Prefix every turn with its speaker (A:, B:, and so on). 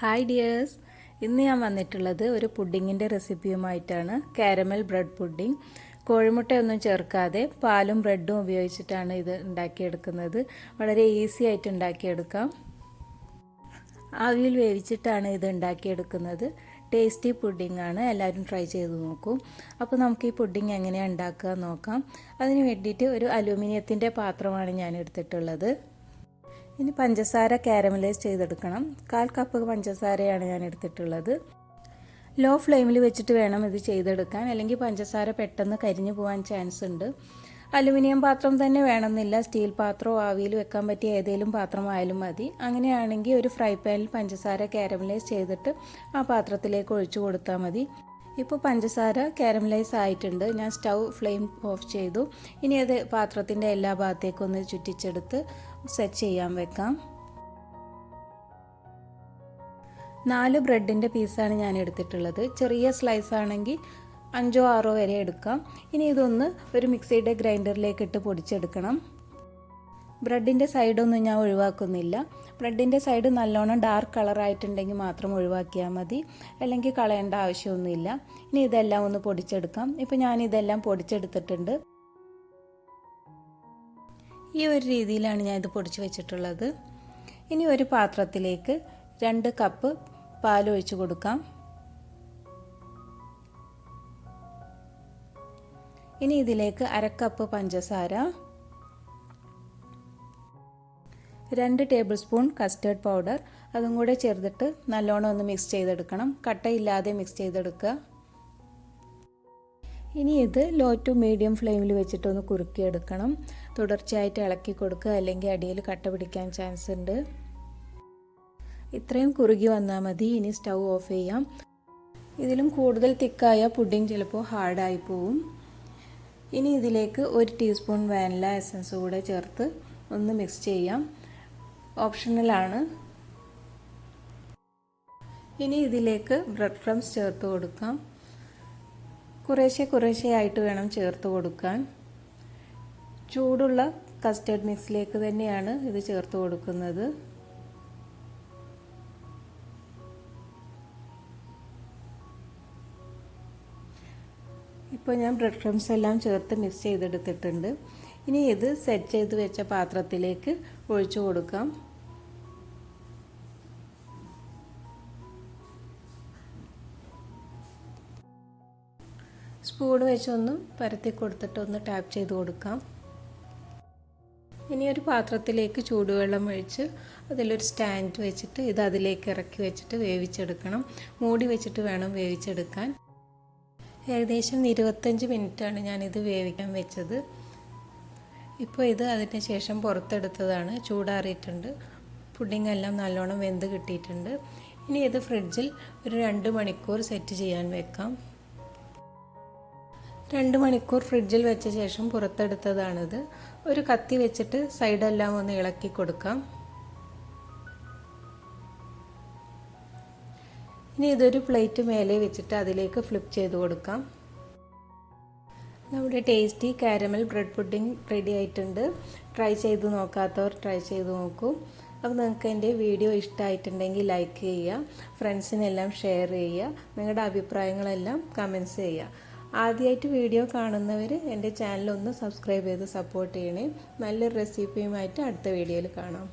A: Hi dears, ഇന്ന് ഞാൻ വന്നിട്ടുള്ളത് ഒരു പുഡിങ്ങിൻ്റെ റെസിപ്പിയുമായിട്ടാണ്. Caramel bread pudding. കോഴിമുട്ടയൊന്നും ചേർക്കാതെ പാലും ബ്രെഡും ഉപയോഗിച്ചിട്ടാണ് ഇത് ഉണ്ടാക്കിയെടുക്കുന്നത്. വളരെ ഈസി ആയിട്ട് ഉണ്ടാക്കിയെടുക്കാം. ആവിയിൽ വേവിച്ചിട്ടാണ് ഇത് ഉണ്ടാക്കിയെടുക്കുന്നത്. ടേസ്റ്റി പുഡിംഗ് ആണ്. എല്ലാവരും ട്രൈ ചെയ്ത് നോക്കൂ. അപ്പോൾ നമുക്ക് ഈ പുഡിംഗ് എങ്ങനെയാണ് ഉണ്ടാക്കുക നോക്കാം. അതിന് വേണ്ടിയിട്ട് ഒരു അലൂമിനിയത്തിൻ്റെ പാത്രമാണ് ഞാൻ എടുത്തിട്ടുള്ളത്. ഇനി പഞ്ചസാര കാരമലൈസ് ചെയ്തെടുക്കണം. 1/4 കപ്പ് പഞ്ചസാരയാണ് ഞാൻ എടുത്തിട്ടുള്ളത്. ലോ ഫ്ലെയിമിൽ വെച്ചിട്ട് വേണം ഇത് ചെയ്തെടുക്കാൻ, അല്ലെങ്കിൽ പഞ്ചസാര പെട്ടെന്ന് കരിഞ്ഞു പോകാൻ ചാൻസ് ഉണ്ട്. അലുമിനിയം പാത്രം തന്നെ വേണമെന്നില്ല, സ്റ്റീൽ പാത്രമോ ആവിയിൽ വെക്കാൻ പറ്റിയ ഏതെങ്കിലും പാത്രമായാലും മതി. അങ്ങനെയാണെങ്കിൽ ഒരു ഫ്രൈ പാനിൽ പഞ്ചസാര കാരമലൈസ് ചെയ്തിട്ട് ആ പാത്രത്തിലേക്ക് ഒഴിച്ചു കൊടുത്താൽ മതി. ഇപ്പോൾ പഞ്ചസാര കാരമലൈസ് ആയിട്ടുണ്ട്. ഞാൻ സ്റ്റൗ ഫ്ലെയിം ഓഫ് ചെയ്തു. ഇനി അത് പാത്രത്തിൻ്റെ എല്ലാ ഭാഗത്തേക്കും ഒന്ന് ചുറ്റിച്ചെടുത്ത് സെറ്റ് ചെയ്യാൻ വെക്കാം. 4 ബ്രെഡിൻ്റെ പീസാണ് ഞാൻ എടുത്തിട്ടുള്ളത്. ചെറിയ സ്ലൈസ് ആണെങ്കിൽ 5 or 6 വരെ എടുക്കാം. ഇനി ഇതൊന്ന് ഒരു മിക്സിയുടെ ഗ്രൈൻഡറിലേക്ക് ഇട്ട് പൊടിച്ചെടുക്കണം. ബ്രെഡിൻ്റെ സൈഡൊന്നും ഞാൻ ഒഴിവാക്കുന്നില്ല. ബ്രെഡിൻ്റെ സൈഡ് നല്ലോണം ഡാർക്ക് കളറായിട്ടുണ്ടെങ്കിൽ മാത്രം ഒഴിവാക്കിയാൽ മതി, അല്ലെങ്കിൽ കളയേണ്ട ആവശ്യമൊന്നുമില്ല. ഇനി ഇതെല്ലാം ഒന്ന് പൊടിച്ചെടുക്കാം. ഇപ്പോൾ ഞാനിതെല്ലാം പൊടിച്ചെടുത്തിട്ടുണ്ട്. ഈ ഒരു രീതിയിലാണ് ഞാൻ ഇത് പൊടിച്ച് വെച്ചിട്ടുള്ളത്. ഇനി ഒരു പാത്രത്തിലേക്ക് 2 കപ്പ് പാൽ ഒഴിച്ച് കൊടുക്കാം. ഇനി ഇതിലേക്ക് 1/2 കപ്പ് പഞ്ചസാര, 2 ടേബിൾ സ്പൂൺ കസ്റ്റേർഡ് പൗഡർ, അതും കൂടെ ചേർത്തിട്ട് നല്ലോണം ഒന്ന് മിക്സ് ചെയ്തെടുക്കണം. കട്ടയില്ലാതെ മിക്സ് ചെയ്തെടുക്കുക. ഇനി ഇത് ലോ ടു മീഡിയം ഫ്ലെയിമിൽ വെച്ചിട്ടൊന്ന് കുറുക്കിയെടുക്കണം. തുടർച്ചയായിട്ട് ഇളക്കി കൊടുക്കുക, അല്ലെങ്കിൽ അടിയിൽ കട്ട പിടിക്കാൻ ചാൻസ് ഉണ്ട്. ഇത്രയും കുറുകി വന്നാൽ മതി. ഇനി സ്റ്റൗ ഓഫ് ചെയ്യാം. ഇതിലും കൂടുതൽ തിക്കായ പുഡിംഗ് ചിലപ്പോൾ ഹാർഡായി പോവും. ഇനി ഇതിലേക്ക് 1 ടീസ്പൂൺ വാനില എസൻസ് കൂടെ ചേർത്ത് ഒന്ന് മിക്സ് ചെയ്യാം. ഓപ്ഷണലാണ്. ഇനി ഇതിലേക്ക് ബ്രെഡ് ക്രംസ് ചേർത്ത് കൊടുക്കാം. കുറേശ്ശെ ആയിട്ട് വേണം ചേർത്ത് കൊടുക്കാൻ. ചൂടുള്ള കസ്റ്റർഡ് മിക്സിലേക്ക് തന്നെയാണ് ഇത് ചേർത്ത് കൊടുക്കുന്നത്. ഇപ്പോൾ ഞാൻ ബ്രെഡ് ക്രംസ് എല്ലാം ചേർത്ത് മിക്സ് ചെയ്തെടുത്തിട്ടുണ്ട്. ഇനി ഇത് സെറ്റ് ചെയ്ത് വെച്ച പാത്രത്തിലേക്ക് ഒഴിച്ചു കൊടുക്കാം. സ്പൂൺ വെച്ചൊന്ന് പരത്തി കൊടുത്തിട്ട് ഒന്ന് ടാപ്പ് ചെയ്ത് കൊടുക്കാം. ഇനി ഒരു പാത്രത്തിലേക്ക് ചൂടുവെള്ളം ഒഴിച്ച് അതിലൊരു സ്റ്റാൻഡ് വെച്ചിട്ട് ഇത് അതിലേക്ക് ഇറക്കി വെച്ചിട്ട് വേവിച്ചെടുക്കണം. മൂടി വെച്ചിട്ട് വേണം വേവിച്ചെടുക്കാൻ. ഏകദേശം 25 മിനിറ്റാണ് ഞാനിത് വേവിക്കാൻ വെച്ചത്. ഇപ്പോൾ ഇത് അതിന് ശേഷം പുറത്തെടുത്തതാണ്. ചൂടാറിയിട്ടുണ്ട്. പുഡിംഗ് എല്ലാം നല്ലോണം വെന്ത് കിട്ടിയിട്ടുണ്ട്. ഇനി ഇത് ഫ്രിഡ്ജിൽ ഒരു 2 മണിക്കൂർ സെറ്റ് ചെയ്യാൻ വെക്കാം. 2 മണിക്കൂർ ഫ്രിഡ്ജിൽ വെച്ച ശേഷം പുറത്തെടുത്തതാണിത്. ഒരു കത്തി വെച്ചിട്ട് സൈഡെല്ലാം ഒന്ന് ഇളക്കി കൊടുക്കാം. ഇനി ഇതൊരു പ്ലേറ്റ് മേലെ വെച്ചിട്ട് അതിലേക്ക് ഫ്ലിപ്പ് ചെയ്ത് കൊടുക്കാം. നമ്മുടെ tasty caramel bread pudding ready ആയിട്ടുണ്ട്. ട്രൈ ചെയ്ത് നോക്കാത്തവർ ട്രൈ ചെയ്ത് നോക്കൂ. അപ്പോൾ നിങ്ങൾക്ക് എൻ്റെ വീഡിയോ ഇഷ്ടമായിട്ടുണ്ടെങ്കിൽ ലൈക്ക് ചെയ്യുക, ഫ്രണ്ട്സിനെല്ലാം ഷെയർ ചെയ്യുക, നിങ്ങളുടെ അഭിപ്രായങ്ങളെല്ലാം കമൻറ്റ്സ് ചെയ്യുക. ആദ്യമായിട്ട് വീഡിയോ കാണുന്നവർ എൻ്റെ ചാനൽ ഒന്ന് സബ്സ്ക്രൈബ് ചെയ്ത് സപ്പോർട്ട് ചെയ്യണേ. നല്ലൊരു റെസിപ്പിയുമായിട്ട് അടുത്ത വീഡിയോയിൽ കാണാം.